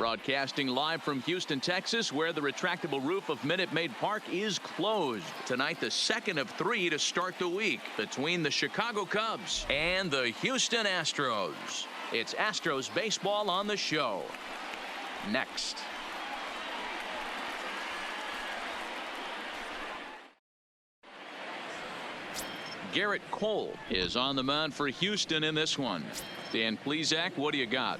Broadcasting live from Houston, Texas, where the retractable roof of Minute Maid Park is closed. Tonight, the second of 3 to start the week between the Chicago Cubs and the Houston Astros. It's Astros baseball on the show. Next. Garrett Cole is on the mound for Houston in this one. Dan Plesac, what do you got?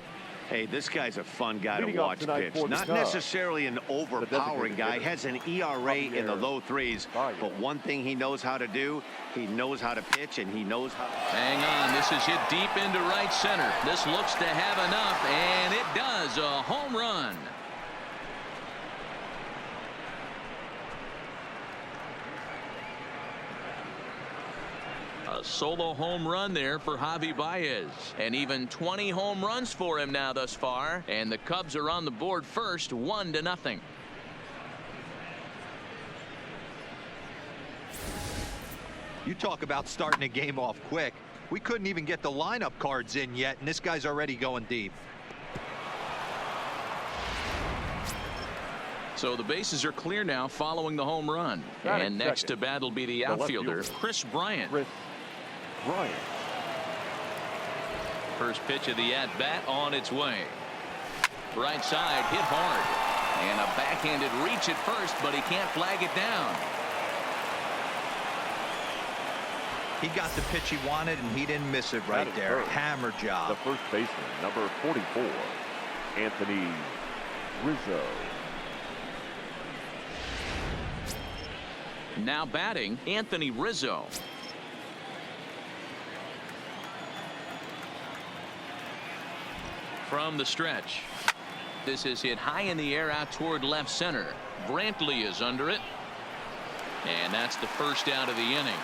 Hey, this guy's a fun guy to watch pitch. Not necessarily an overpowering guy. Has an ERA in the low 3s. But one thing he knows how to do, he knows how to pitch, and he knows how to... Hang on. This is hit deep into right center. This looks to have enough, and it does. A home run. A solo home run there for Javi Baez, and even 20 home runs for him now thus far, and the Cubs are on the board first, 1-0. You talk about starting a game off quick. We couldn't even get the lineup cards in yet, and this guy's already going deep. So the bases are clear now following the home run, and next to bat will be the outfielder Chris Bryant. First pitch of the at-bat on its way. Right side hit hard, and a backhanded reach at first, but he can't flag it down. He got the pitch he wanted, and he didn't miss it right there. Hammer job. The first baseman, number 44, Anthony Rizzo. Now batting, Anthony Rizzo. From the stretch. This is hit high in the air out toward left center. Brantley is under it. And that's the first out of the inning.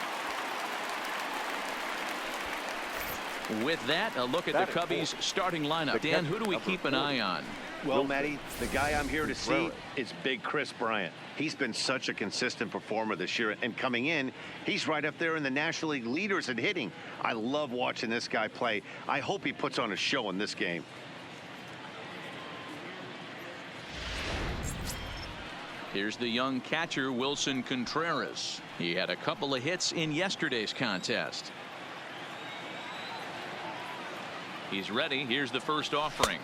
With that, a look at the Cubbies starting lineup. Dan, who do we keep an eye on? Well, Matty, the guy I'm here to see is big Chris Bryant. He's been such a consistent performer this year, and coming in, he's right up there in the National League leaders in hitting. I love watching this guy play. I hope he puts on a show in this game. Here's the young catcher, Wilson Contreras. He had a couple of hits in yesterday's contest. He's ready. Here's the first offering.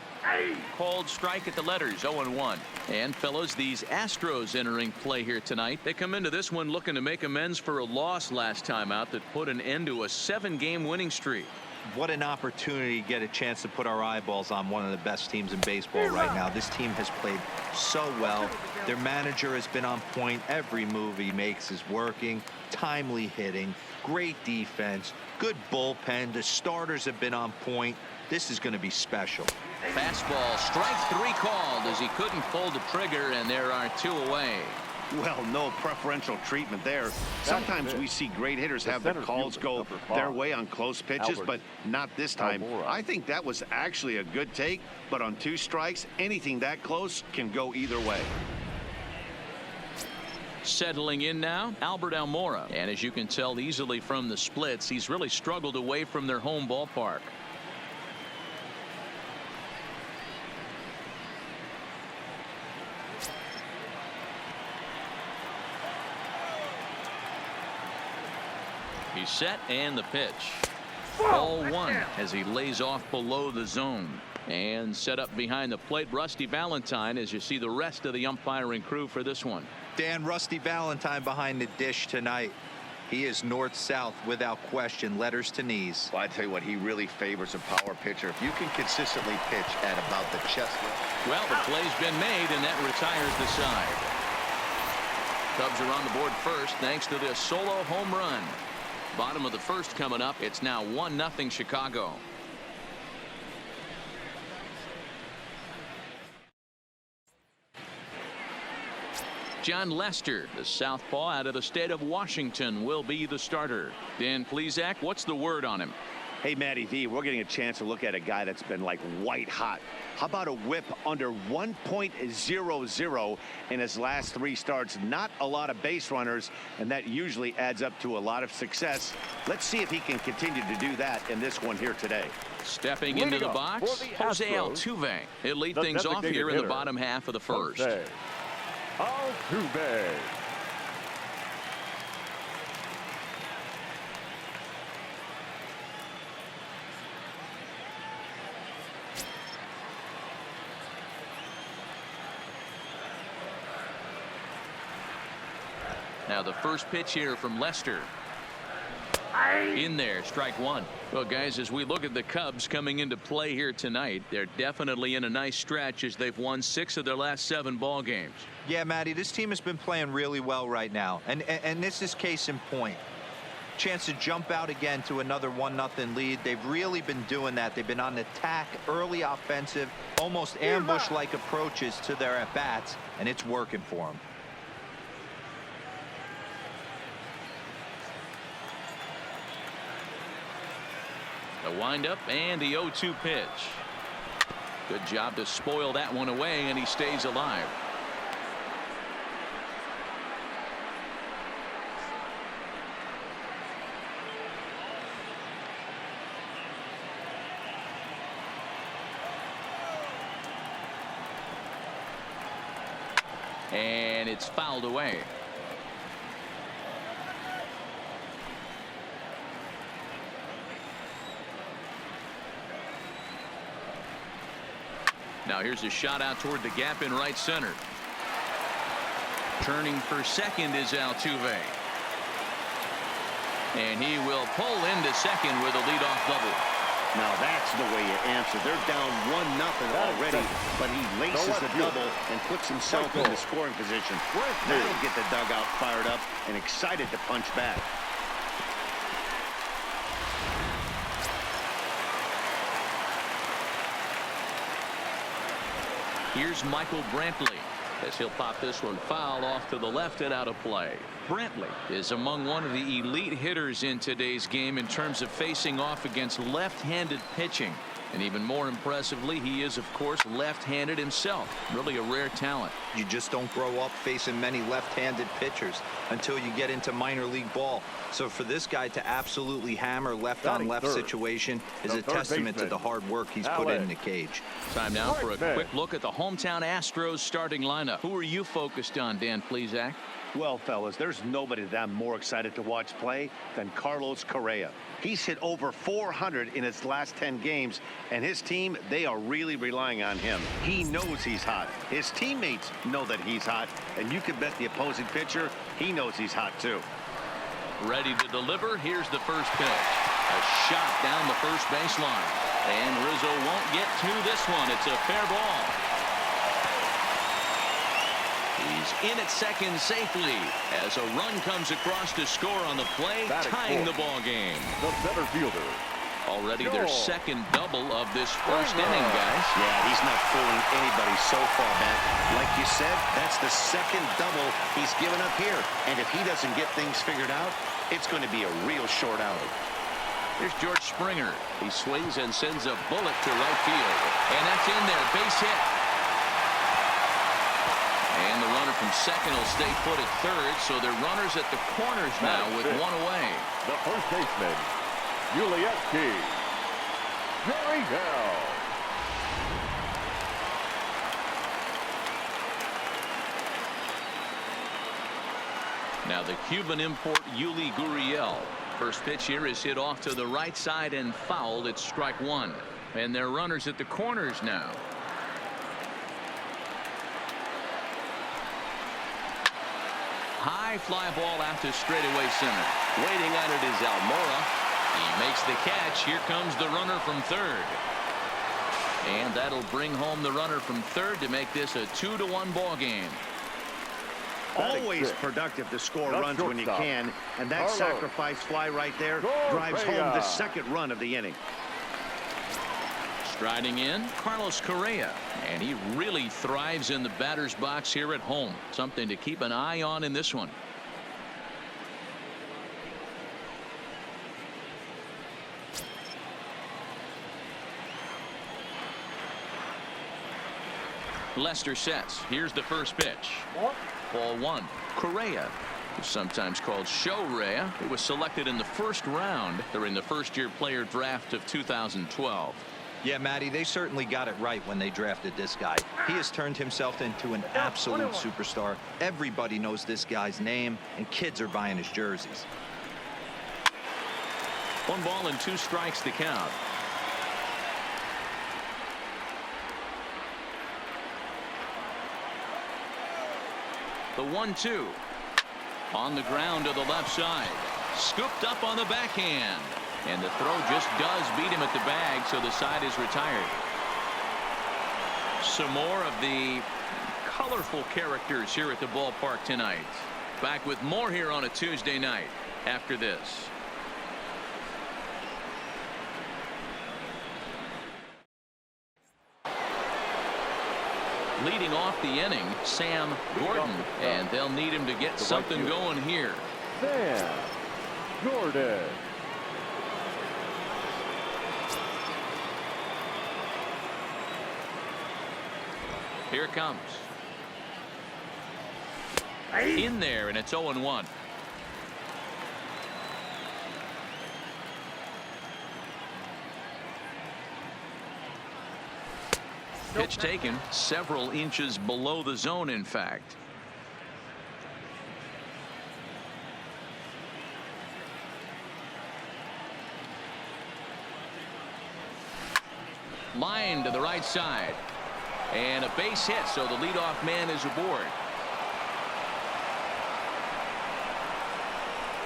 Called strike at the letters, 0-1. And fellows, these Astros entering play here tonight. They come into this one looking to make amends for a loss last time out that put an end to a 7-game winning streak. What an opportunity to get a chance to put our eyeballs on one of the best teams in baseball right now. This team has played so well. Their manager has been on point. Every move he makes is working. Timely hitting, great defense, good bullpen. The starters have been on point. This is going to be special. Fastball, strike 3 called as he couldn't pull the trigger, and there are 2 away. Well, no preferential treatment there. Sometimes we see great hitters have their calls go their way on close pitches, but not this time. I think that was actually a good take, but on 2 strikes, anything that close can go either way. Settling in now, Albert Almora. And as you can tell easily from the splits, he's really struggled away from their home ballpark. He's set, and the pitch. Ball 1 as he lays off below the zone. And set up behind the plate, Rusty Valentine, as you see the rest of the umpiring crew for this one. Dan, Rusty Valentine behind the dish tonight. He is north-south without question, letters to knees. Well, I tell you what, he really favors a power pitcher. If you can consistently pitch at about the chest level. Well, the play's been made, and that retires the side. Cubs are on the board first thanks to this solo home run. Bottom of the first coming up. It's now 1-0 Chicago. John Lester, the southpaw out of the state of Washington, will be the starter. Dan Plesac, what's the word on him? Hey, Matty V, we're getting a chance to look at a guy that's been like white hot. How about a whip under 1.00 in his last 3 starts? Not a lot of base runners, and that usually adds up to a lot of success. Let's see if he can continue to do that in this one here today. Stepping into the box, Jose Altuve. He'll lead things off here in the bottom half of the first. Jose Altuve. Now the first pitch here from Lester. In there, strike one. Well, guys, as we look at the Cubs coming into play here tonight, they're definitely in a nice stretch as they've won 6 of their last 7 ball games. Yeah, Matty, this team has been playing really well right now, and this is case in point. Chance to jump out again to another 1-0 lead. They've really been doing that. They've been on attack, early offensive, almost ambush-like approaches to their at-bats, and it's working for them. The windup and the 0-2 pitch. Good job to spoil that one away, and he stays alive. And it's fouled away. Now here's a shot out toward the gap in right center. Turning for second is Altuve. And he will pull into second with a leadoff double. Now that's the way you answer. They're down 1-0 already, but he laces the double and puts himself in the scoring position. That'll get the dugout fired up and excited to punch back. Here's Michael Brantley as he'll pop this one foul off to the left and out of play. Brantley is among one of the elite hitters in today's game in terms of facing off against left-handed pitching. And even more impressively, he is, of course, left-handed himself. Really a rare talent. You just don't grow up facing many left-handed pitchers until you get into minor league ball. So for this guy to absolutely hammer left-on-left situation is a testament to the hard work he's put in the cage. Time now for a quick look at the hometown Astros starting lineup. Who are you focused on, Dan Plesac? Well, fellas, there's nobody that I'm more excited to watch play than Carlos Correa. He's hit over 400 in his last 10 games, and his team, they are really relying on him. He knows he's hot. His teammates know that he's hot, and you can bet the opposing pitcher, he knows he's hot too. Ready to deliver. Here's the first pitch. A shot down the first baseline. And Rizzo won't get to this one. It's a fair ball. He's in at second safely as a run comes across to score on the play, tying the ball game. The center fielder. Already their second double of this first inning, guys. Yeah, he's not fooling anybody so far back. Like you said, that's the second double he's given up here. And if he doesn't get things figured out, it's going to be a real short outing. Here's George Springer. He swings and sends a bullet to right field. And that's in there. Base hit. And the runner from second will stay put at third, so they're runners at the corners now with one away. The first baseman, Gurriel. Now the Cuban import Yuli Gurriel. First pitch here is hit off to the right side and fouled. It's strike one. And they're runners at the corners now. High fly ball out to straightaway center. Waiting at it is Almora. He makes the catch. Here comes the runner from third. And that'll bring home the runner from third to make this a 2-1 ball game. Always productive to score runs when you can, and that sacrifice fly right there drives home the second run of the inning. Striding in, Carlos Correa, and he really thrives in the batter's box here at home. Something to keep an eye on in this one. Lester sets. Here's the first pitch. Ball one. Correa sometimes called Shohei. He was selected in the first round during the first-year player draft of 2012. Yeah, Matty, they certainly got it right when they drafted this guy. He has turned himself into an absolute superstar. Everybody knows this guy's name, and kids are buying his jerseys. 1 ball and 2 strikes the count. The 1-2 on the ground to the left side, scooped up on the backhand, and the throw just does beat him at the bag, so the side is retired. Some more of the colorful characters here at the ballpark tonight. Back with more here on a Tuesday night after this. Leading off the inning, Sam Gordon, and they'll need him to get something going here. Sam Gordon. Here it comes. In there, and it's 0-1. Pitch taken several inches below the zone, in fact. Line to the right side. And a base hit, so the leadoff man is aboard.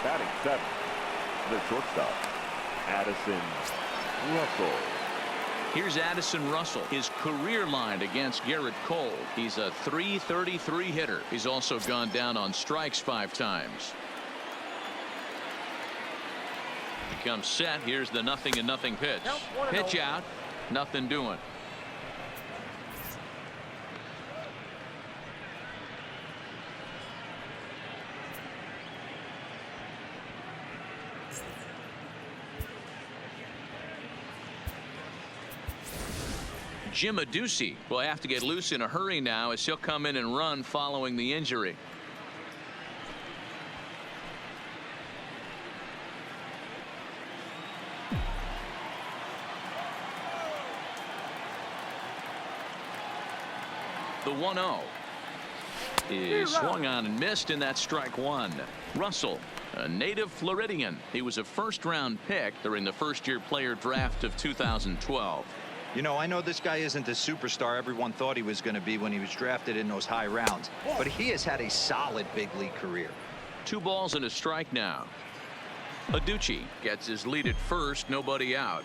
Batting 7, the shortstop, Addison Russell. Here's Addison Russell. His career line against Garrett Cole. He's a .333 hitter. He's also gone down on strikes 5 times. He comes set. Here's the 0-0 pitch. Pitch out. Nothing doing. Jim Adduci will have to get loose in a hurry now as he'll come in and run following the injury. The 1-0 is swung on and missed, and that's strike 1. Russell, a native Floridian. He was a first-round pick during the first-year player draft of 2012. You know, I know this guy isn't the superstar everyone thought he was going to be when he was drafted in those high rounds, but he has had a solid big league career. 2 balls and a strike now. Adduci gets his lead at first, nobody out.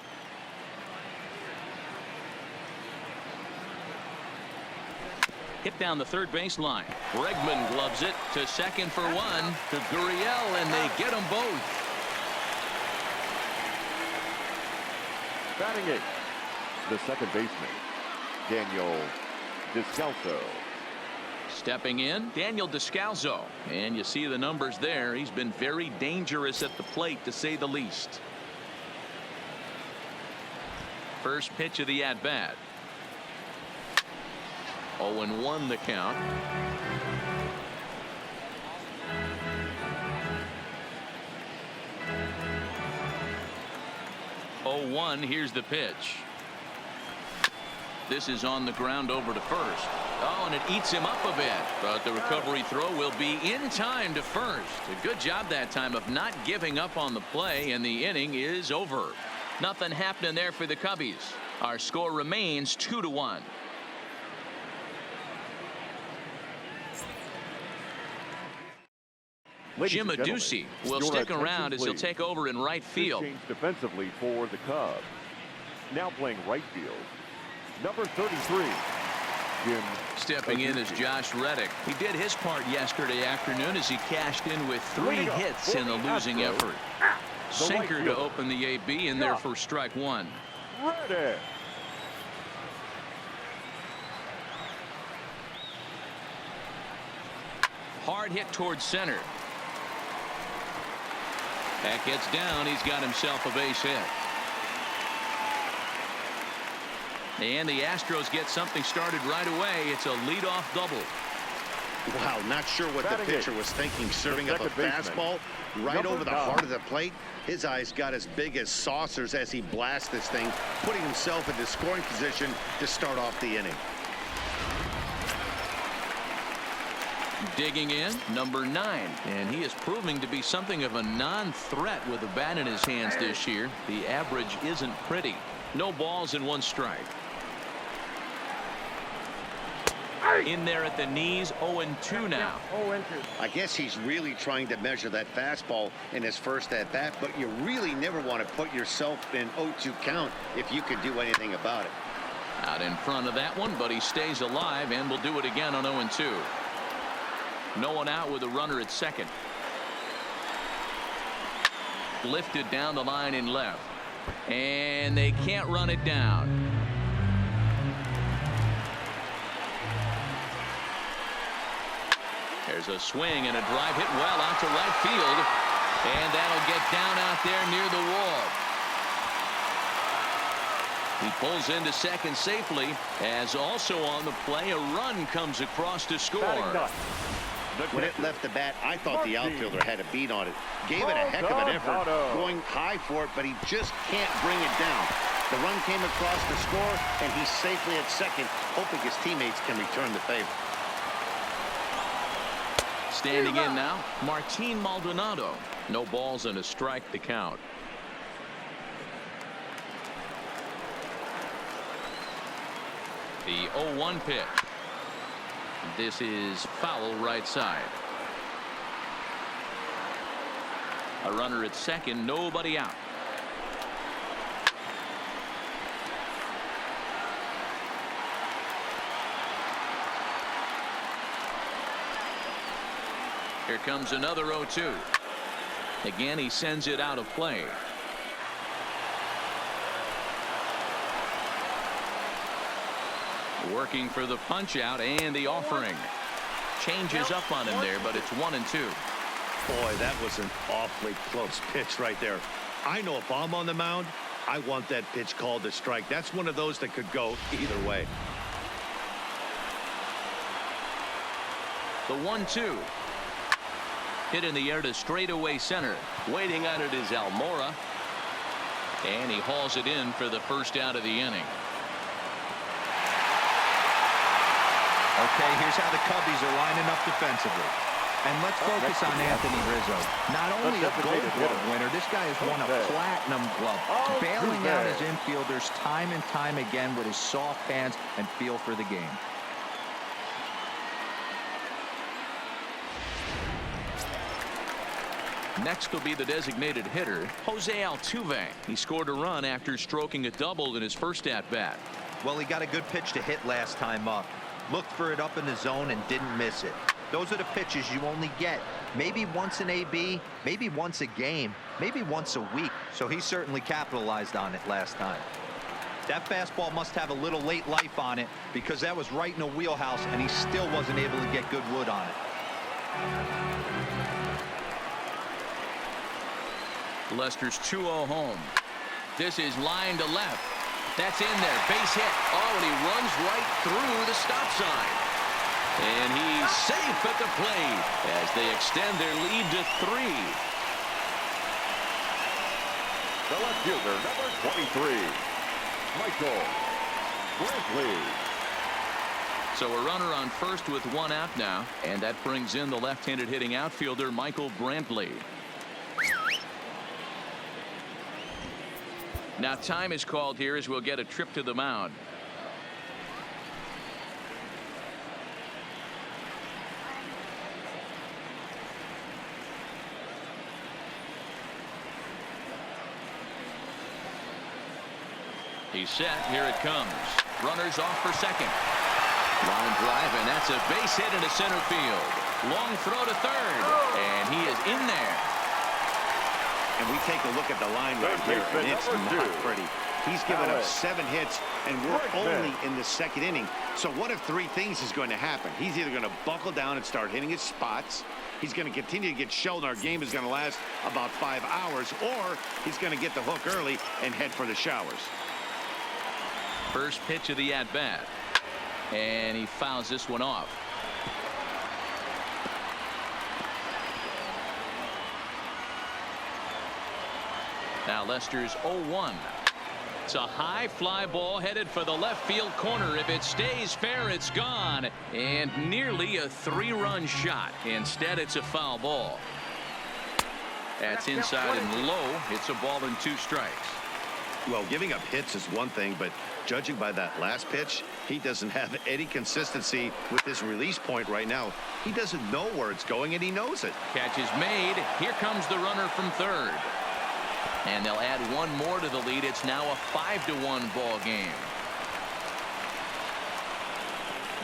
Hit down the third baseline. Bregman gloves it to second for 1 to Gurriel, and they get them both. Batting 8, the second baseman, Daniel Descalso. Stepping in, Daniel Descalso, and you see the numbers there. He's been very dangerous at the plate, to say the least. First pitch of the at-bat. 0-1 the count. 0-1. Here's the pitch. This is on the ground over to first. Oh, and it eats him up a bit, but the recovery throw will be in time to first. A good job that time of not giving up on the play, and the inning is over. Nothing happening there for the Cubbies. Our score remains 2-1. Jim Adduci will stick around as he'll take over in right field. Change defensively for the Cubs. Now playing right field, number 33. Jim Stepping in is Josh Reddick. He did his part yesterday afternoon as he cashed in with 3 hits in the losing effort. Sinker to open the AB in there for strike 1. Reddick. Hard hit towards center. That gets down. He's got himself a base hit. And the Astros get something started right away. It's a leadoff double. Wow, not sure what the pitcher was thinking, serving up a fastball right over the heart of the plate. His eyes got as big as saucers as he blasts this thing, putting himself into scoring position to start off the inning. Digging in, number 9, and he is proving to be something of a non-threat with a bat in his hands this year. The average isn't pretty. No balls and 1 strike. In there at the knees, 0-2 now. I guess he's really trying to measure that fastball in his first at bat, but you really never want to put yourself in 0-2 count if you could do anything about it. Out in front of that one, but he stays alive and will do it again on 0-2. No one out with a runner at second. Lifted down the line in left, and they can't run it down. There's a swing and a drive hit well out to right field, and that'll get down out there near the wall. He pulls into second safely, as also on the play a run comes across to score. When it left the bat, I thought the outfielder had a beat on it. Gave it a heck of an effort, going high for it, but he just can't bring it down. The run came across to score, and he's safely at second, hoping his teammates can return the favor. Standing in now, Martin Maldonado. No balls and a strike to count. The 0-1 pitch. This is foul right side. A runner at second, nobody out. Here comes another 0-2. Again, he sends it out of play. Working for the punch out and the offering. Changes up on him there, but it's 1-2. Boy, that was an awfully close pitch right there. I know if I'm on the mound, I want that pitch called a strike. That's one of those that could go either way. The 1-2. Hit in the air to straightaway center. Waiting on it is Almora. And he hauls it in for the first out of the inning. Okay, here's how the Cubbies are lining up defensively. And let's focus on Anthony Rizzo. Not only a Gold Glove winner, this guy has won a Platinum Glove, bailing out his infielders time and time again with his soft hands and feel for the game. Next will be the designated hitter, Jose Altuve. He scored a run after stroking a double in his first at-bat. Well, he got a good pitch to hit last time up. Looked for it up in the zone and didn't miss it. Those are the pitches you only get maybe once in AB, maybe once a game, maybe once a week. So he certainly capitalized on it last time. That fastball must have a little late life on it, because that was right in the wheelhouse and he still wasn't able to get good wood on it. Lester's 2-0 home. This is line to left. That's in there. Base hit. Oh, and he runs right through the stop sign. And he's safe at the plate as they extend their lead to 3. The left fielder, number 23, Michael Brantley. So a runner on first with 1 out now, and that brings in the left-handed hitting outfielder Michael Brantley. Now time is called here as we'll get a trip to the mound. He's set. Here it comes. Runners off for second. Line drive, and that's a base hit into center field. Long throw to third, and he is in there. And we take a look at the line right here, and it's not pretty. He's given up 7 hits, and we're only in the second inning. So what if 3 things is going to happen? He's either going to buckle down and start hitting his spots, he's going to continue to get shelled, and our game is going to last about 5 hours, or he's going to get the hook early and head for the showers. First pitch of the at-bat, and he fouls this one off. Now Lester's 0-1. It's a high fly ball headed for the left field corner. If it stays fair, it's gone. And nearly a 3-run shot. Instead, it's a foul ball. That's inside and low. It's a ball and 2 strikes. Well, giving up hits is one thing, but judging by that last pitch, he doesn't have any consistency with this release point right now. He doesn't know where it's going, and he knows it. Catch is made. Here comes the runner from third. And they'll add 1 more to the lead. It's now a 5-1 ball game.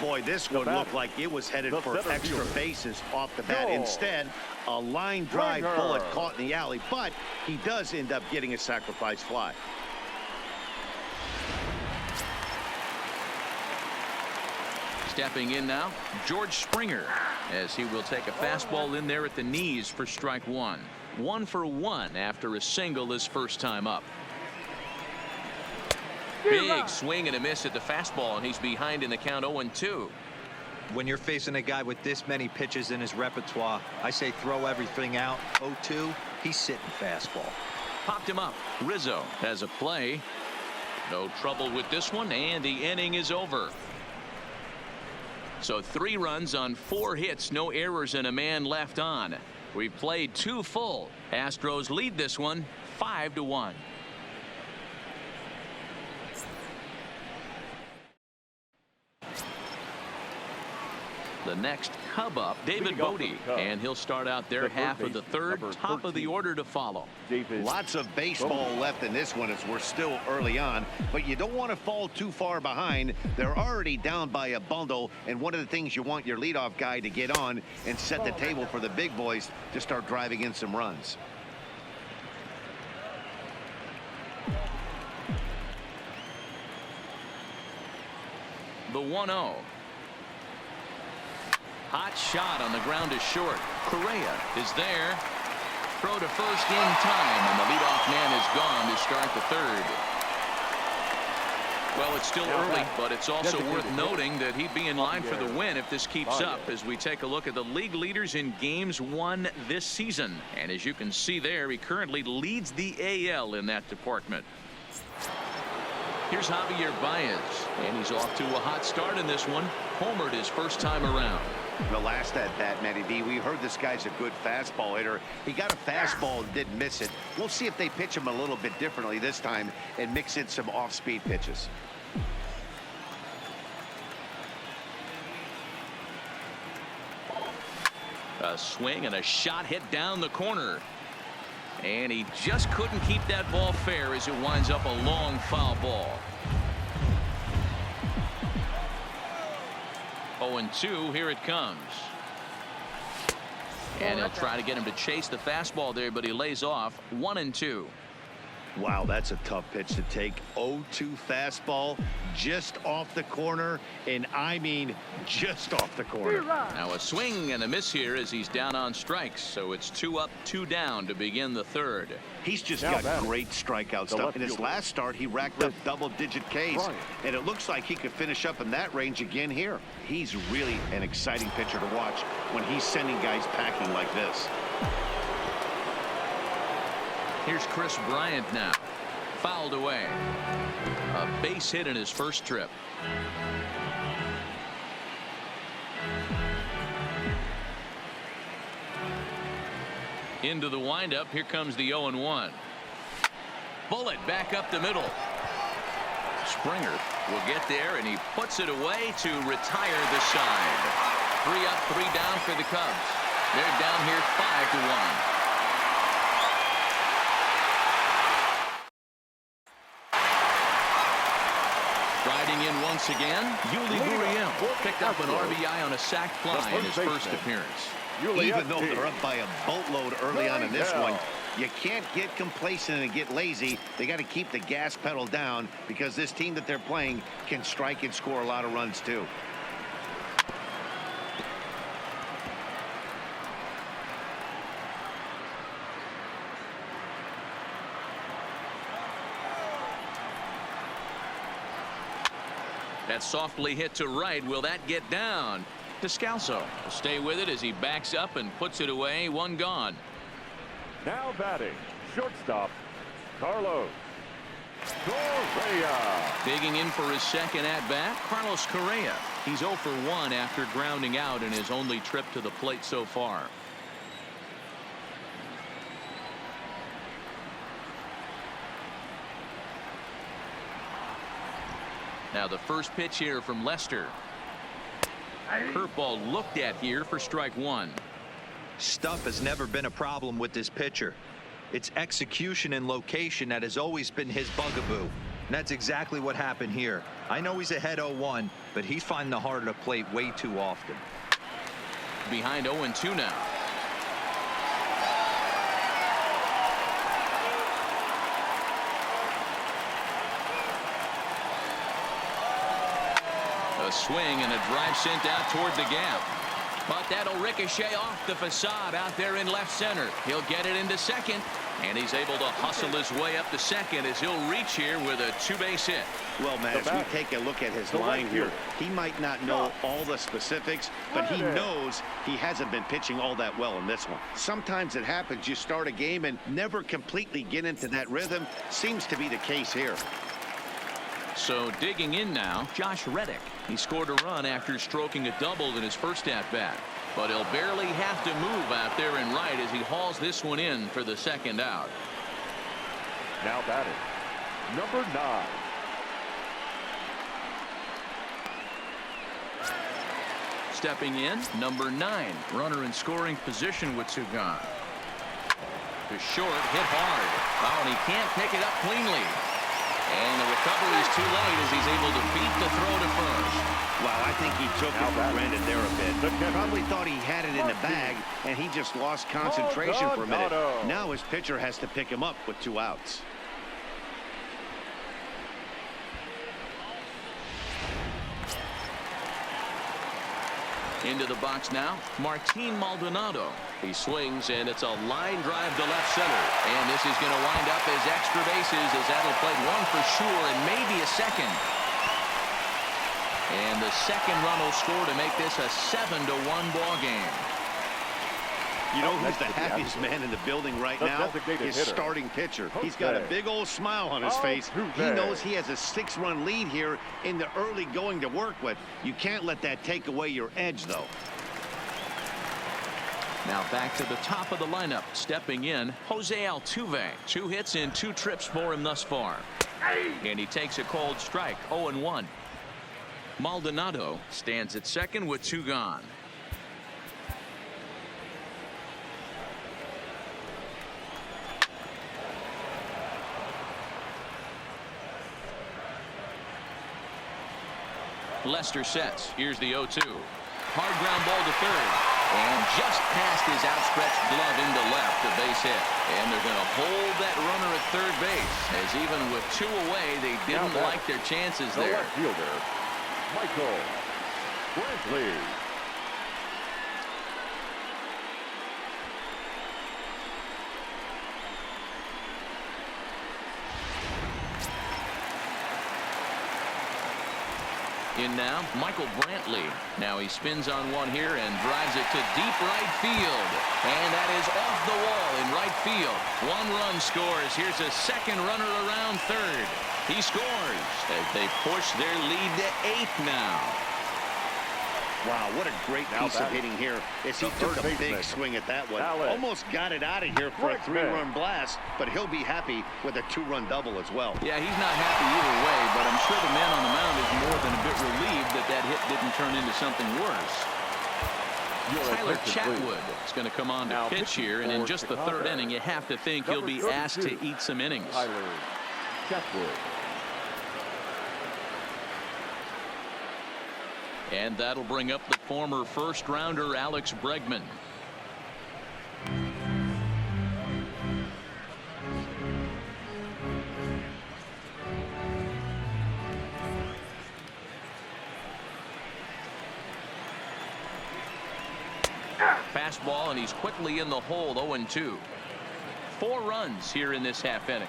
Boy, this one looked like it was headed for extra bases off the bat. Instead, a line drive bullet caught in the alley, but he does end up getting a sacrifice fly. Stepping in now, George Springer, as he will take a fastball in there at the knees for strike 1. 1 for 1 after a single his first time up. Big swing and a miss at the fastball, and he's behind in the count 0-2. When you're facing a guy with this many pitches in his repertoire, I say throw everything out. 0-2, he's sitting fastball. Popped him up. Rizzo has a play. No trouble with this one, and the inning is over. So 3 runs on 4 hits, no errors, and a man left on. We've played 2 full. Astros lead this one 5-1. The next Cub up, David Bodie, and he'll start out their half of the third, top of the order to follow. Lots of baseball left in this one as we're still early on, but you don't want to fall too far behind. They're already down by a bundle, and one of the things you want your leadoff guy to get on and set the table for the big boys to start driving in some runs. The 1-0. Hot shot on the ground is short. Correa is there. Throw to first in time, and the leadoff man is gone to start the third. Well, it's still early, but it's also worth noting that he'd be in line for the win if this keeps up as we take a look at the league leaders in games won this season. And as you can see there, he currently leads the AL in that department. Here's Javier Baez, and he's off to a hot start in this one. Homered his first time around. The last at bat, Matty B, we heard this guy's a good fastball hitter. He got a fastball and didn't miss it. We'll see if they pitch him a little bit differently this time and mix in some off-speed pitches. A swing and a shot hit down the corner. And he just couldn't keep that ball fair as it winds up a long foul ball. 0-2, here it comes. And he'll try to get him to chase the fastball there, but he lays off. 1-2. Wow, that's a tough pitch to take. 0-2 fastball just off the corner, and I mean just off the corner. Now a swing and a miss here as he's down on strikes, so it's 2 up, 2 down to begin the third. He's just got great strikeout stuff. In his last start, he racked up double-digit Ks, and it looks like he could finish up in that range again here. He's really an exciting pitcher to watch when he's sending guys packing like this. Here's Chris Bryant now. Fouled away. A base hit in his first trip. Into the windup. Here comes the 0-1. Bullet back up the middle. Springer will get there, and he puts it away to retire the side. 3 up, 3 down for the Cubs. They're down here 5-1. Riding in once again, Yuli Gurriel picked up an RBI on a sac fly in his first appearance. Even though they're up by a boatload early on in this one, you can't get complacent and get lazy. They got to keep the gas pedal down because this team that they're playing can strike and score a lot of runs too. That softly hit to right. Will that get down? Descalso will stay with it as he backs up and puts it away. 1 gone. Now batting, shortstop, Carlos Correa. Digging in for his second at-bat, Carlos Correa. He's 0 for 1 after grounding out in his only trip to the plate so far. Now the first pitch here from Lester. Curveball looked at here for strike one. Stuff has never been a problem with this pitcher. It's execution and location that has always been his bugaboo. And that's exactly what happened here. I know he's ahead 0-1, but he's finding the heart of the plate way too often. Behind 0-2 now. A swing and a drive sent out toward the gap. But that'll ricochet off the facade out there in left center. He'll get it into second. And he's able to hustle his way up to second as he'll reach here with a two-base hit. Well, Matt, as we take a look at his line here, he might not know all the specifics, but he knows he hasn't been pitching all that well in this one. Sometimes it happens. You start a game and never completely get into that rhythm. Seems to be the case here. So digging in now, Josh Reddick. He scored a run after stroking a double in his first at-bat. But he'll barely have to move out there in right as he hauls this one in for the second out. Now batting, number 9. Stepping in, number 9. Runner in scoring position with two gone. The short hit hard. Oh, and he can't pick it up cleanly. And the recovery is too late as he's able to beat the throw to first. Wow, I think he took it for granted there a bit. Probably thought he had it in the bag, and he just lost concentration for a minute. Now his pitcher has to pick him up with 2 outs. Into the box now, Martin Maldonado. He swings, and it's a line drive to left center. And this is going to wind up as extra bases as that'll play one for sure and maybe a second. And the second run will score to make this a 7-1 ball game. You know who's the happiest man in the building right now? His starting pitcher. He's got a big old smile on his face. He knows he has a 6-run lead here in the early going to work with. You can't let that take away your edge, though. Now back to the top of the lineup. Stepping in, Jose Altuve. 2 hits in 2 trips for him thus far. And he takes a cold strike, 0-1. Maldonado stands at second with 2 gone. Lester sets. Here's the 0-2. Hard ground ball to third. And just past his outstretched glove into left, a base hit. And they're going to hold that runner at third base, as even with 2 away, they didn't like their chances there. Left fielder, Michael Brantley. In now, Michael Brantley. Now he spins on one here and drives it to deep right field. And that is off the wall in right field. 1 run scores. Here's a second runner around third. He scores as they push their lead to 8 now. Wow, what a great piece of hitting here as he took a big swing at that one. Almost got it out of here for a 3-run blast, but he'll be happy with a 2-run double as well. Yeah, he's not happy either way, but I'm sure the man on the mound is more than a bit relieved that that hit didn't turn into something worse. Tyler Chatwood is going to come on to pitch here, and in just the 3rd inning, you have to think he'll be asked to eat some innings. Tyler Chatwood. And that'll bring up the former first-rounder Alex Bregman. Fastball, and he's quickly in the hole, 0-2. 4 runs here in this half inning.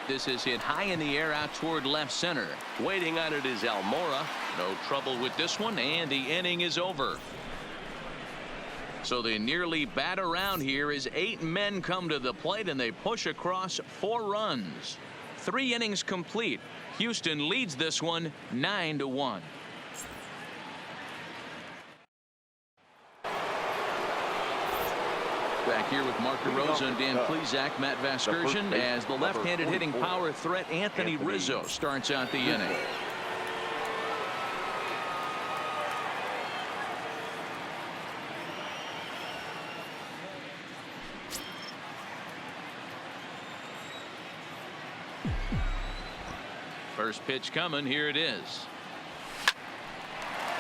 This is hit high in the air out toward left center. Waiting on it is Almora. No trouble with this one, and the inning is over. So they nearly bat around here as 8 men come to the plate and they push across 4 runs. 3 innings complete. Houston leads this one 9-1. Back here with Mark DeRosa and Dan Plesac, Matt Vasgersian, as the left-handed hitting power threat Anthony Rizzo starts out the inning. First pitch coming. Here it is.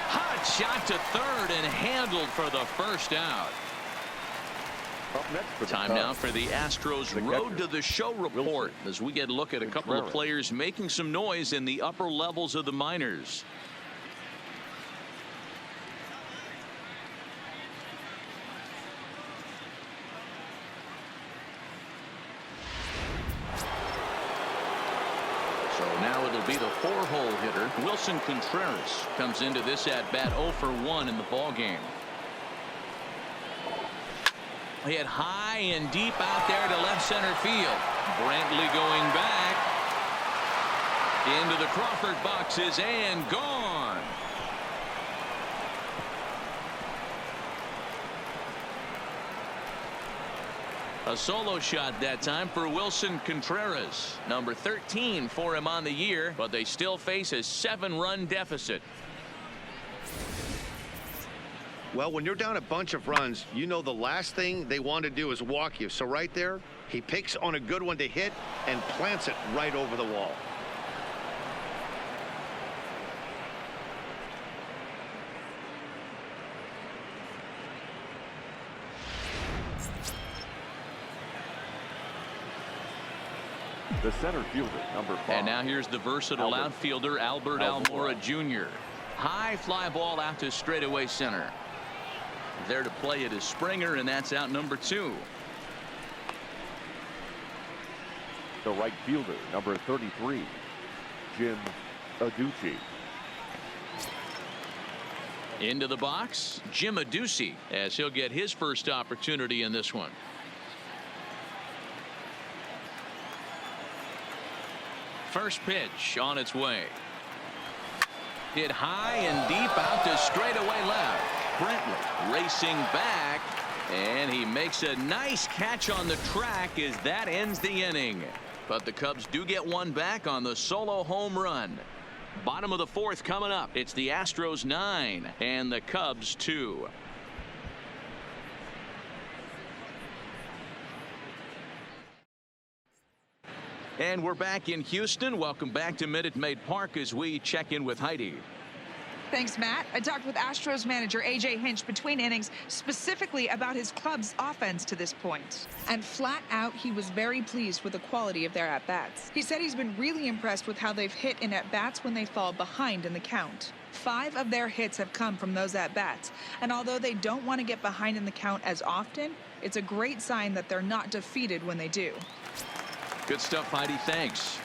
Hot shot to third and handled for the first out. Time now for the Astros Road to the Show report as we get a look at a couple of players making some noise in the upper levels of the minors. So now it'll be the 4-hole hitter. Wilson Contreras comes into this at bat 0 for 1 in the ball game. Hit high and deep out there to left center field. Brantley going back into the Crawford boxes and gone. A solo shot that time for Wilson Contreras. Number 13 for him on the year, but they still face a 7-run deficit. Well, when you're down a bunch of runs, you know the last thing they want to do is walk you. So right there, he picks on a good one to hit and plants it right over the wall. The center fielder, number 5. And now here's the versatile outfielder, Albert Almora Jr. High fly ball out to straightaway center. There to play it is Springer, and that's out number 2. The right fielder, number 33, Jim Adduci. Into the box, Jim Adduci, as he'll get his first opportunity in this one. First pitch on its way. Hit high and deep out to straightaway left. Brantley racing back, and he makes a nice catch on the track as that ends the inning. But the Cubs do get one back on the solo home run. Bottom of the 4th coming up. It's the Astros 9 and the Cubs 2. And we're back in Houston. Welcome back to Minute Maid Park as we check in with Heidi. Thanks, Matt. I talked with Astros manager A.J. Hinch between innings specifically about his club's offense to this point. And flat out, he was very pleased with the quality of their at-bats. He said he's been really impressed with how they've hit in at-bats when they fall behind in the count. 5 of their hits have come from those at-bats. And although they don't want to get behind in the count as often, it's a great sign that they're not defeated when they do. Good stuff, Heidi. Thanks.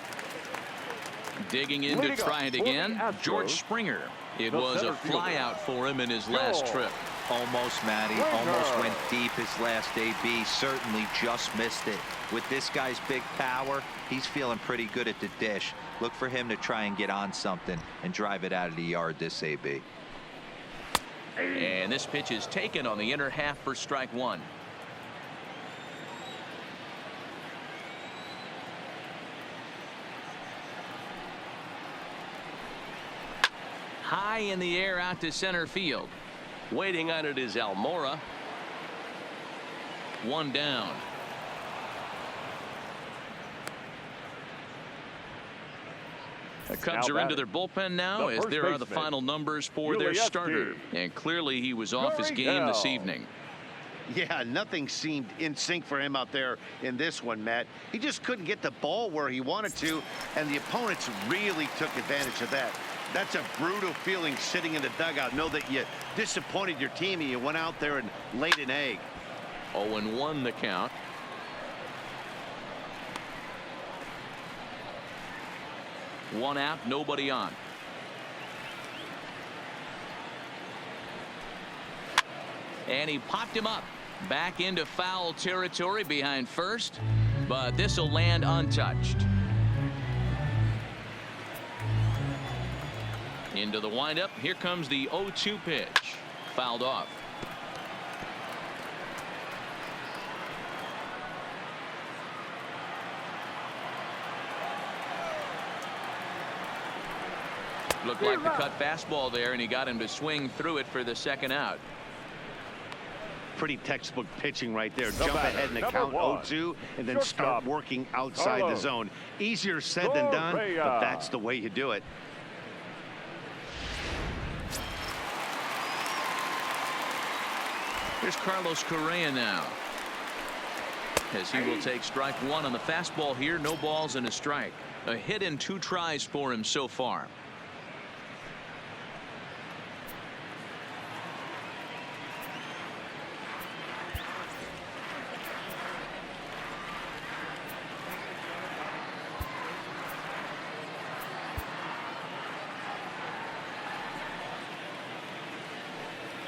Digging in to try it again, George Springer. It was a fly out for him in his last trip. Almost, Matty. Almost went deep his last AB. Certainly just missed it. With this guy's big power, he's feeling pretty good at the dish. Look for him to try and get on something and drive it out of the yard this AB. And this pitch is taken on the inner half for strike 1. High in the air out to center field. Waiting on it is Almora. 1 down. The Cubs are into their bullpen now as there are the final numbers for their starter. And clearly he was off his game this evening. Yeah, nothing seemed in sync for him out there in this one, Matt. He just couldn't get the ball where he wanted to, and the opponents really took advantage of that. That's a brutal feeling sitting in the dugout. Know that you disappointed your team and you went out there and laid an egg. 0-1 the count. One out, nobody on. And he popped him up. Back into foul territory behind first, but this will land untouched. Into the windup. Here comes the 0-2 pitch. Fouled off. Looked like the cut fastball there, and he got him to swing through it for the second out. Pretty textbook pitching right there. Jump ahead in the count 0-2 and then start working outside the zone. Easier said than done, but that's the way you do it. Here's Carlos Correa now, as he will take strike one on the fastball here. No balls and a strike. A hit in 2 tries for him so far.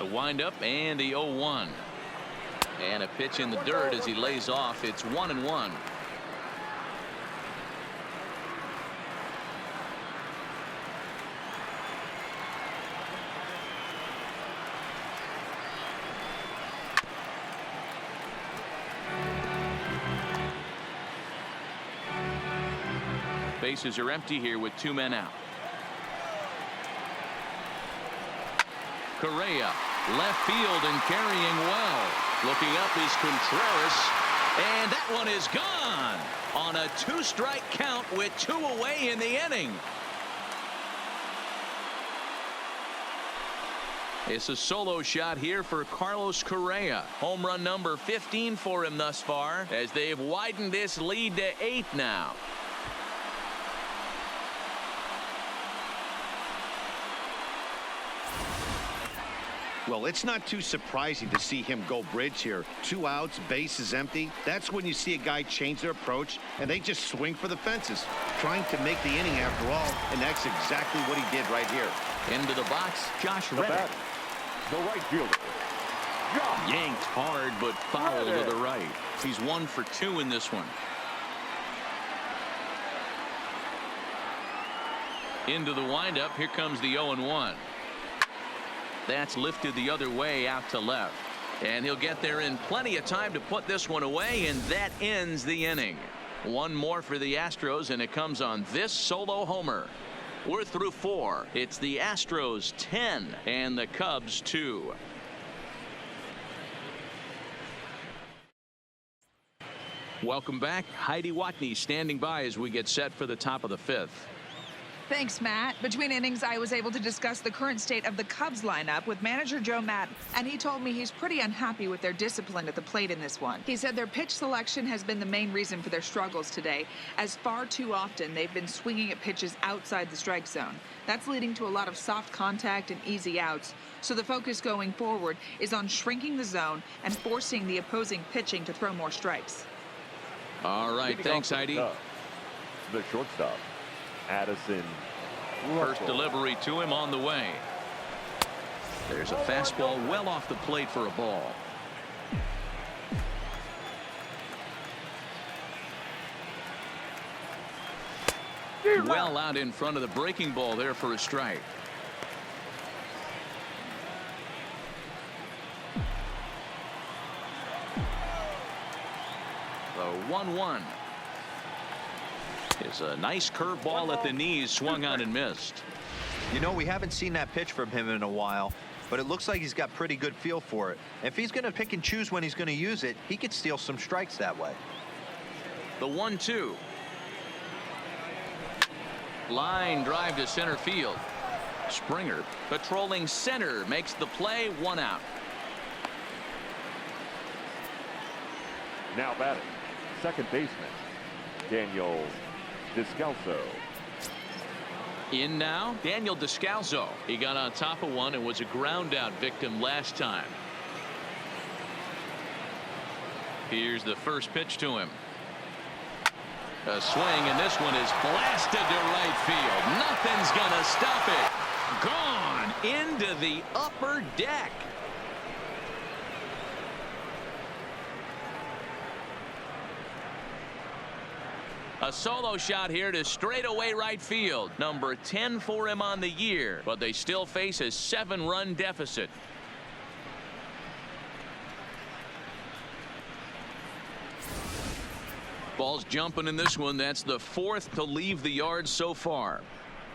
A windup and the 0-1. And a pitch in the dirt as he lays off. It's 1-1. Bases are empty here with 2 men out. Correa, left field and carrying well. Looking up is Contreras, and that one is gone on a 2-strike count with 2 away in the inning. It's a solo shot here for Carlos Correa. Home run number 15 for him thus far, as they've widened this lead to 8 now. Well, it's not too surprising to see him go bridge here. 2 outs, bases empty. That's when you see a guy change their approach, and they just swing for the fences, trying to make the inning after all, and that's exactly what he did right here. Into the box, Josh Reddick. The right fielder. Yanked hard, but foul to the right. He's 1 for 2 in this one. Into the windup. Here comes the 0-1. That's lifted the other way out to left. And he'll get there in plenty of time to put this one away, and that ends the inning. 1 more for the Astros, and it comes on this solo homer. We're through 4. It's the Astros 10 and the Cubs 2. Welcome back. Heidi Watney standing by as we get set for the top of the 5th. Thanks, Matt. Between innings, I was able to discuss the current state of the Cubs lineup with manager Joe Maddon, and he told me he's pretty unhappy with their discipline at the plate in this one. He said their pitch selection has been the main reason for their struggles today, as far too often they've been swinging at pitches outside the strike zone. That's leading to a lot of soft contact and easy outs, so the focus going forward is on shrinking the zone and forcing the opposing pitching to throw more strikes. All right, thanks, Heidi. The shortstop, Addison. First delivery to him on the way. There's a fastball well off the plate for a ball. Well out in front of the breaking ball there for a strike. The 1-1. Is a nice curveball at the knees, swung on and missed. You know, we haven't seen that pitch from him in a while, but it looks like he's got pretty good feel for it. If he's going to pick and choose when he's going to use it, he could steal some strikes that way. The 1-2. Line drive to center field. Springer patrolling center makes the play. 1 out. Now batting, second baseman, Daniel Descalso. In now, Daniel Descalso. He got on top of one and was a ground out victim last time. Here's the first pitch to him. A swing, and this one is blasted to right field. Nothing's gonna stop it. Gone into the upper deck. A solo shot here to straightaway right field. Number 10 for him on the year, but they still face a 7-run deficit. Ball's jumping in this one. That's the 4th to leave the yard so far.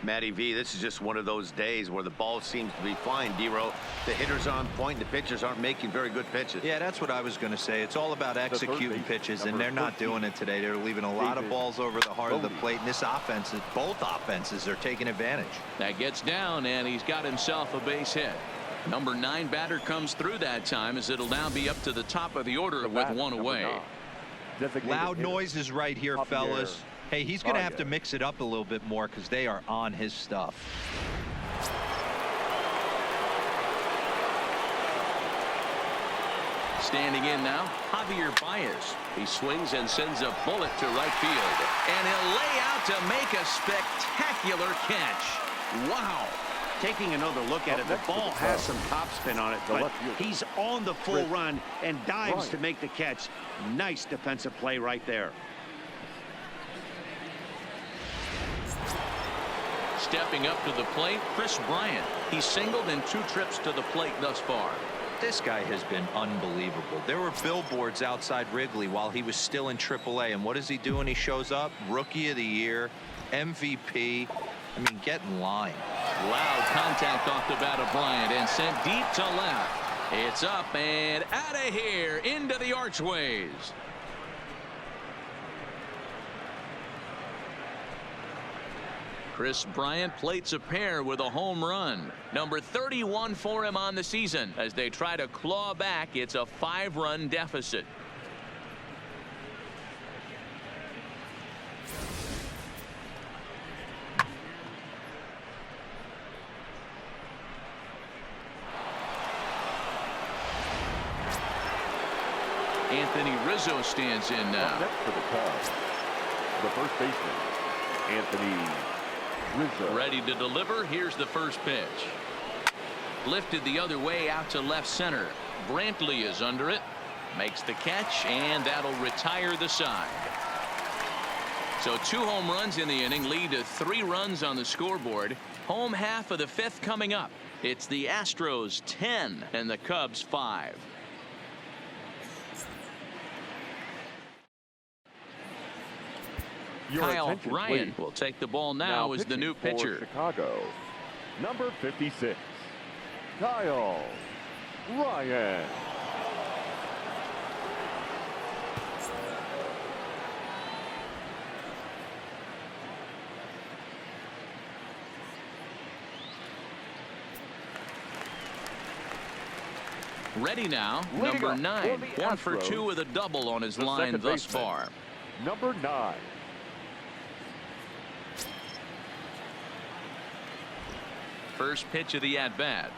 Matty V, this is just one of those days where the ball seems to be flying, D-Row. The hitters are on point, the pitchers aren't making very good pitches. Yeah, that's what I was going to say. It's all about executing pitches, and they're not doing it today. They're leaving a lot of balls over the heart of the plate, and this offense, both offenses are taking advantage. That gets down, and he's got himself a base hit. Number 9 batter comes through that time, as it'll now be up to the top of the order with one away. Loud noises right here, fellas. Hey, he's going to have to mix it up a little bit more because they are on his stuff. Standing in now, Javier Baez. He swings and sends a bullet to right field. And he'll lay out to make a spectacular catch. Wow. Taking another look at it, the ball has some topspin on it, but he's on the full run and dives to make the catch. Nice defensive play right there. Stepping up to the plate, Kris Bryant. He's singled in 2 trips to the plate thus far. This guy has been unbelievable. There were billboards outside Wrigley while he was still in AAA, and what is he doing? He shows up, Rookie of the Year, MVP. I mean, get in line. Loud contact off the bat of Bryant and sent deep to left. It's up and out of here into the archways. Kris Bryant plates a pair with a home run. Number 31 for him on the season. As they try to claw back, it's a 5-run deficit. Anthony Rizzo stands in now. Next for the Cubs, the first baseman, Anthony Rizzo. Ready to deliver. Here's the first pitch. Lifted the other way out to left center. Brantley is under it. Makes the catch, and that'll retire the side. So 2 home runs in the inning lead to 3 runs on the scoreboard. Home half of the 5th coming up. It's the Astros 10 and the Cubs 5. Kyle Bryant will take the ball now as the new pitcher. Chicago, number 56, Kyle Bryant. Ready now, number 9, 1 for 2 with a double on his line thus far. Number 9. First pitch of the at-bat.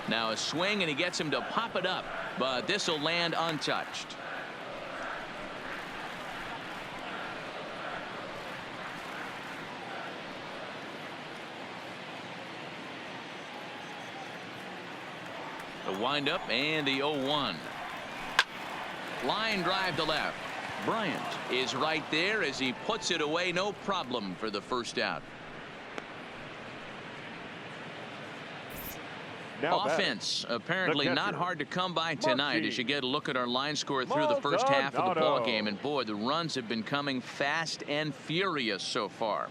Now a swing, and he gets him to pop it up, but this will land untouched. The windup and the 0-1. Line drive to left. Bryant is right there as he puts it away, no problem for the first out. Offense apparently not hard to come by tonight as you get a look at our line score through the first half of the ball game, and boy, the runs have been coming fast and furious so far.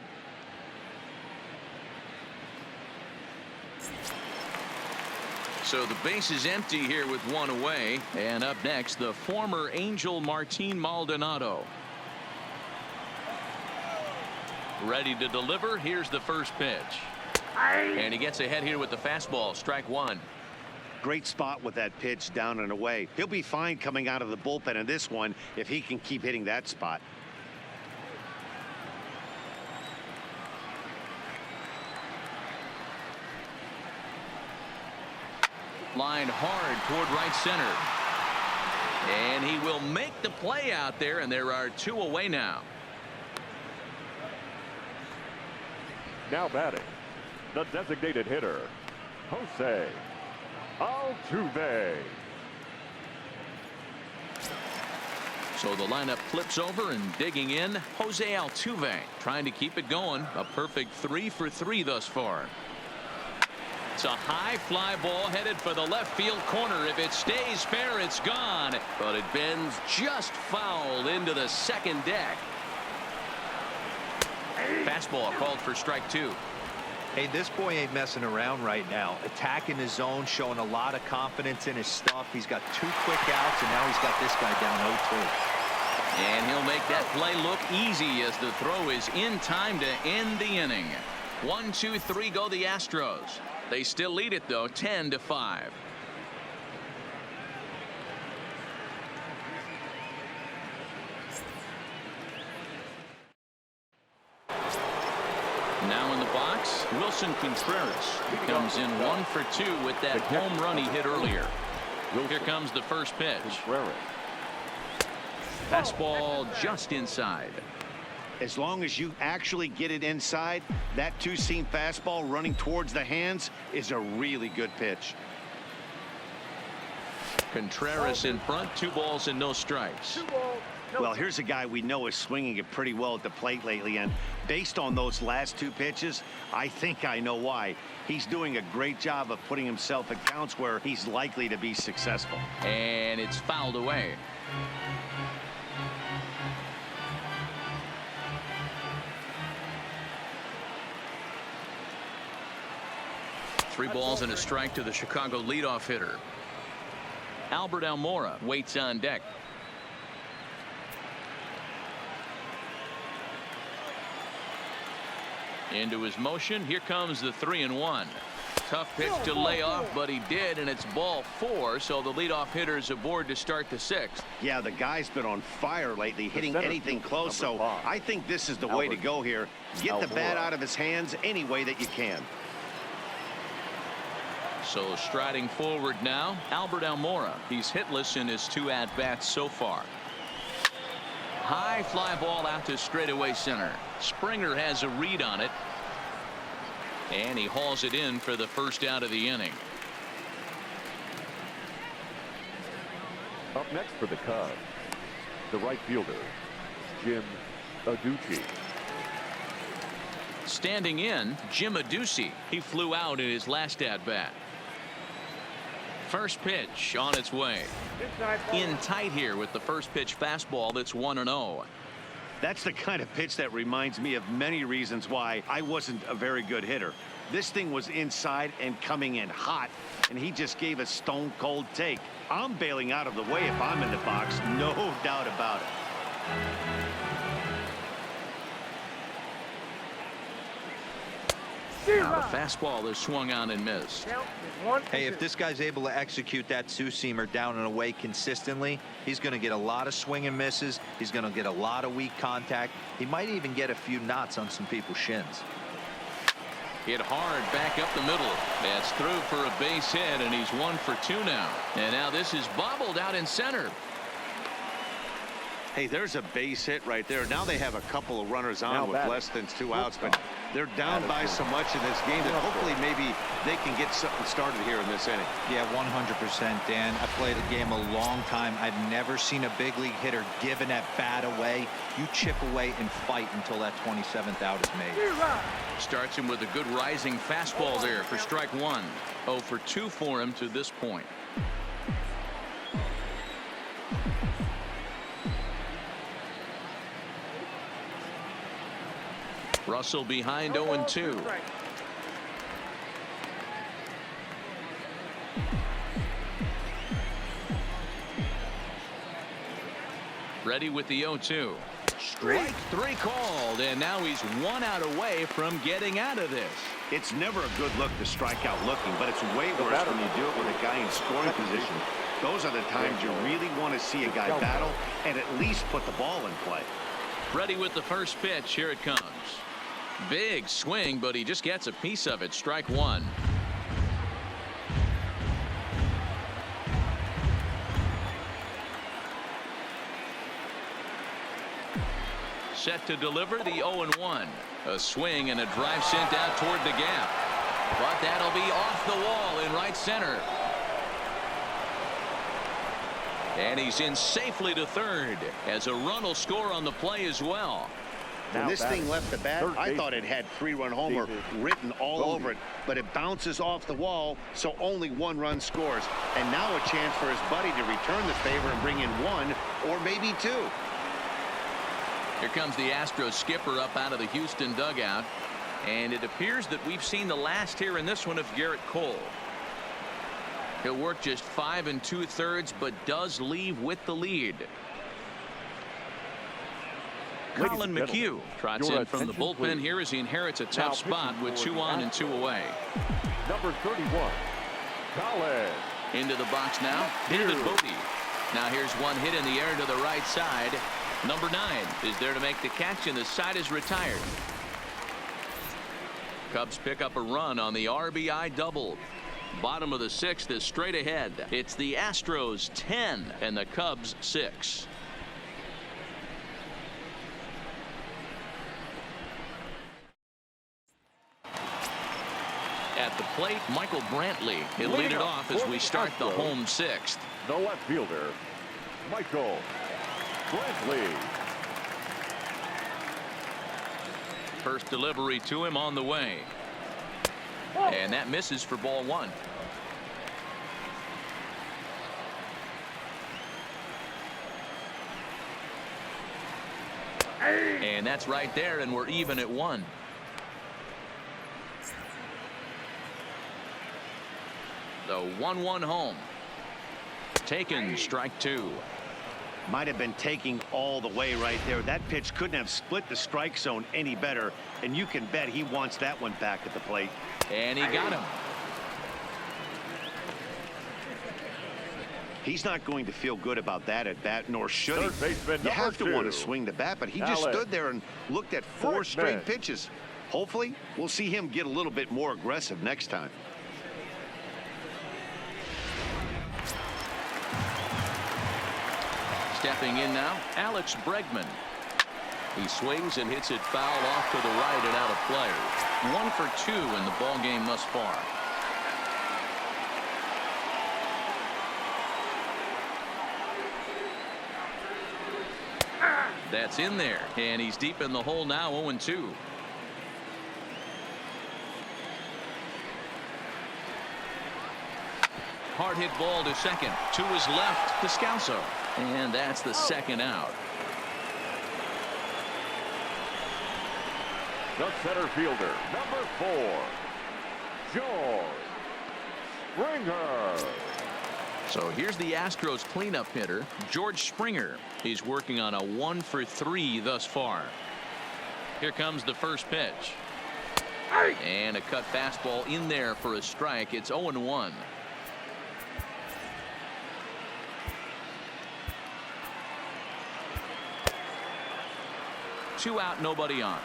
So the base is empty here with 1 away, and up next the former Angel Martin Maldonado. Ready to deliver. Here's the first pitch. And he gets ahead here with the fastball. Strike 1. Great spot with that pitch down and away. He'll be fine coming out of the bullpen in this one if he can keep hitting that spot. Line hard toward right center. And he will make the play out there, and there are 2 away now. Now batting, the designated hitter, Jose Altuve. So the lineup flips over, and digging in, Jose Altuve, trying to keep it going. A perfect 3 for 3 thus far. It's a high fly ball headed for the left field corner. If it stays fair, it's gone. But it bends just foul into the second deck. Fastball called for strike 2. Hey, this boy ain't messing around right now. Attacking his zone, showing a lot of confidence in his stuff. He's got 2 quick outs, and now he's got this guy down 0-2. And he'll make that play look easy as the throw is in time to end the inning. 1, 2, 3 go the Astros. They still lead it, though, 10-5. Now in the box, Wilson Contreras. He comes in 1 for 2 with that home run he hit earlier. Here comes the first pitch. Fastball just inside. As long as you actually get it inside, that two-seam fastball running towards the hands is a really good pitch. Contreras in front, 2 balls and no strikes. Well, here's a guy we know is swinging it pretty well at the plate lately, and based on those last 2 pitches, I think I know why. He's doing a great job of putting himself in counts where he's likely to be successful. And it's fouled away. Three balls and a strike to the Chicago leadoff hitter. Albert Almora waits on deck. Into his motion. Here comes the 3-1. Tough pitch to lay off, but he did, and it's ball 4, so the leadoff hitter's aboard to start the 6th. Yeah, the guy's been on fire lately, hitting anything close, so I think this is the way to go here. Get the bat out of his hands any way that you can. So striding forward now, Albert Almora. He's hitless in his 2 at-bats so far. High fly ball out to straightaway center. Springer has a read on it. And he hauls it in for the first out of the inning. Up next for the Cubs, the right fielder, Jim Adduci. Standing in, Jim Adduci. He flew out in his last at-bat. First pitch on its way. In tight here with the first pitch fastball that's 1-0. That's the kind of pitch that reminds me of many reasons why I wasn't a very good hitter. This thing was inside and coming in hot, and he just gave a stone cold take. I'm bailing out of the way if I'm in the box, no doubt about it. Now the fastball is swung on and missed. Hey, if this guy's able to execute that 2-seamer down and away consistently, he's going to get a lot of swing and misses. He's going to get a lot of weak contact. He might even get a few knots on some people's shins. Hit hard back up the middle. That's through for a base hit, and he's 1 for 2 now. And now this is bobbled out in center. Hey, there's a base hit right there. Now they have a couple of runners on with less than 2 outs, but they're down by so much in this game that hopefully maybe they can get something started here in this inning. Yeah, 100%, Dan. I played the game a long time. I've never seen a big league hitter give that bat away. You chip away and fight until that 27th out is made. Starts him with a good rising fastball there for strike 1. 0 for 2 for him to this point. Russell behind 0-2. Ready with the 0-2. Strike 3 called, and now he's 1 out away from getting out of this. It's never a good look to strike out looking, but it's way worse when you do it with a guy in scoring position. Those are the times you really want to see a guy battle and at least put the ball in play. Ready with the first pitch. Here it comes. Big swing, but he just gets a piece of it. Strike 1. Set to deliver the 0-1. A swing and a drive sent out toward the gap. But that'll be off the wall in right center. And he's in safely to third as a run will score on the play as well. When this thing left the bat, I thought it had 3-run homer written all over it, but it bounces off the wall, so only 1 run scores. And now a chance for his buddy to return the favor and bring in 1 or maybe 2. Here comes the Astros skipper up out of the Houston dugout, and it appears that we've seen the last here in this one of Garrett Cole. He'll work just 5 2/3, but does leave with the lead. Colin McHugh trots in from the bullpen here as he inherits a tough spot with 2 on and 2 away. Number 31, Colin. Into the box now, David Bodie. Now here's one hit in the air to the right side. Number 9 is there to make the catch, and the side is retired. Cubs pick up a run on the RBI double. Bottom of the 6th is straight ahead. It's the Astros 10 and the Cubs 6. At the plate, Michael Brantley. He'll lead it off as we start the home 6th. The left fielder, Michael Brantley. First delivery to him on the way. And that misses for ball 1. And that's right there, and we're even at 1. The 1-1 home. Taken, strike 2. Might have been taking all the way right there. That pitch couldn't have split the strike zone any better, and you can bet he wants that one back at the plate. And he got him. He's not going to feel good about that at bat, nor should he. Third baseman, You have to number 2. want to swing the bat, but he just stood there and looked at 4 straight pitches. Hopefully, we'll see him get a little bit more aggressive next time. Stepping in now, Alex Bregman. He swings and hits it foul off to the right and out of play. 1 for 2 in the ball game thus far. That's in there, and he's deep in the hole now. 0-2. Hard hit ball to second. To his left, Descalso. And that's the second out. The center fielder, number 4, George Springer. So here's the Astros cleanup hitter, George Springer. He's working on a 1 for 3 thus far. Here comes the first pitch. And a cut fastball in there for a strike. It's 0-1. Two out, nobody on.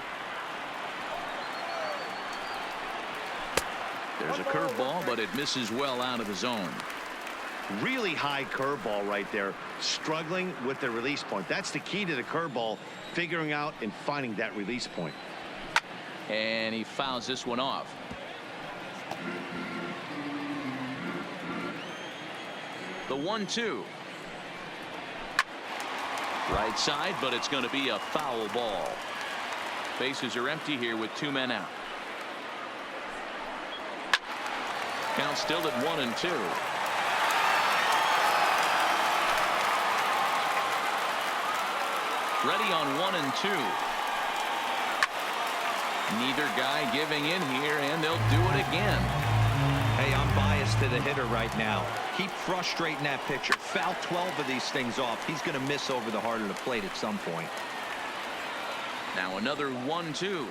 There's a curveball, but it misses well out of the zone. Really high curveball right there, struggling with the release point. That's the key to the curveball, figuring out and finding that release point. And he fouls this one off. The 1-2. Right side, but it's going to be a foul ball. Bases are empty here with 2 men out. Count still at 1-2. Ready on 1-2. Neither guy giving in here, and they'll do it again. Hey, I'm biased to the hitter right now. Keep frustrating that pitcher. Foul 12 of these things off. He's going to miss over the heart of the plate at some point. Now another 1-2.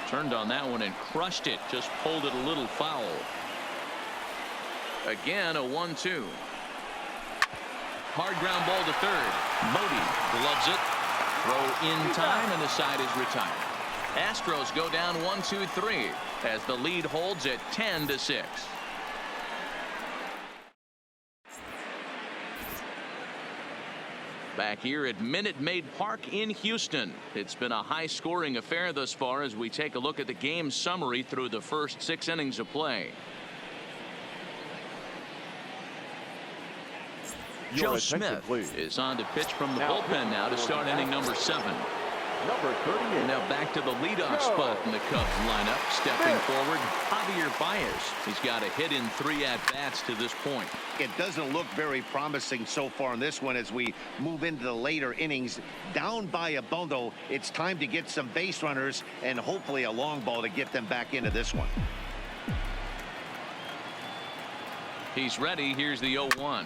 Turned on that one and crushed it. Just pulled it a little foul. Again, a 1-2. Hard ground ball to third. Bodie gloves it. Throw in time, and the side is retired. Astros go down 1-2-3 as the lead holds at 10-6. Back here at Minute Maid Park in Houston. It's been a high-scoring affair thus far as we take a look at the game summary through the first 6 innings of play. Joe attention, Smith please. is on to pitch from the Now bullpen now to start inning number 7. Number 38. And now back to the leadoff spot in the Cubs lineup. Stepping forward, Javier Baez. He's got a hit in 3 at-bats to this point. It doesn't look very promising so far in this one as we move into the later innings. Down by a bundle, it's time to get some base runners and hopefully a long ball to get them back into this one. He's ready. Here's the 0-1.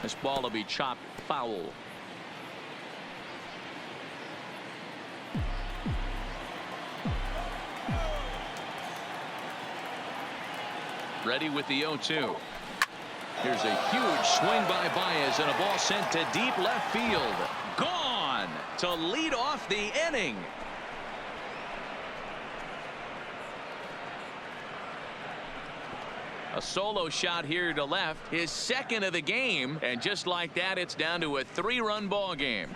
This ball will be chopped foul. Ready with the 0-2. Here's a huge swing by Baez and a ball sent to deep left field. Gone to lead off the inning. A solo shot here to left, his second of the game, and just like that, it's down to a 3-run ball game.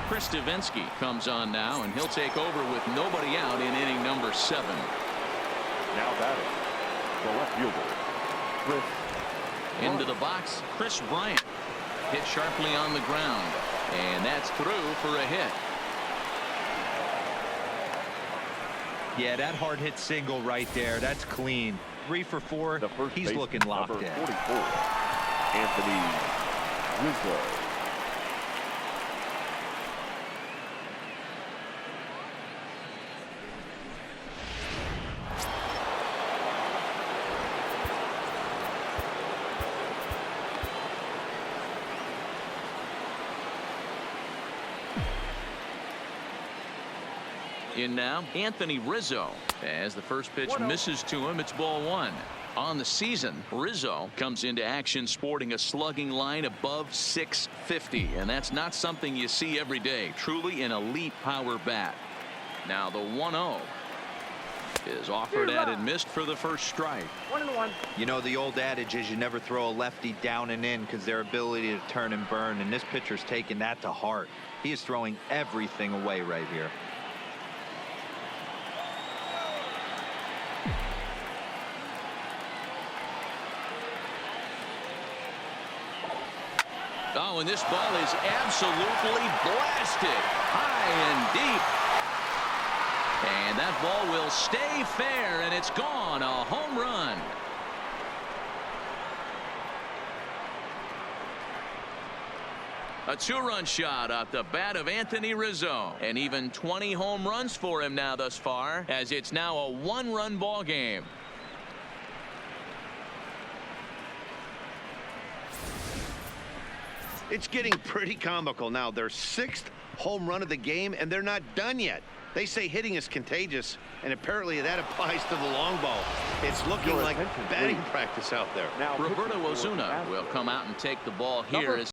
Chris Davinsky comes on now, and he'll take over with nobody out in inning number 7. Now batting, the left fielder, Chris. Into the box, Chris Bryant. Hit sharply on the ground, and that's through for a hit. Yeah, that hard hit single right there. That's clean. 3 for 4. He's looking locked in. Number 44, Anthony Rizzo. In now, Anthony Rizzo. As the first pitch misses to him, it's ball 1. On the season, Rizzo comes into action sporting a slugging line above 650, and that's not something you see every day. Truly an elite power bat. Now the 1-0 is offered at and missed for the first strike. 1-1. You know, the old adage is you never throw a lefty down and in because their ability to turn and burn, and this pitcher's taking that to heart. He is throwing everything away right here. Oh, and this ball is absolutely blasted high and deep. And that ball will stay fair, and it's gone. A home run. A 2-run shot off the bat of Anthony Rizzo. And even 20 home runs for him now thus far, as it's now a 1-run ball game. It's getting pretty comical now. Their 6th home run of the game, and they're not done yet. They say hitting is contagious, and apparently that applies to the long ball. It's looking like batting practice out there. Roberto Osuna will come out and take the ball here as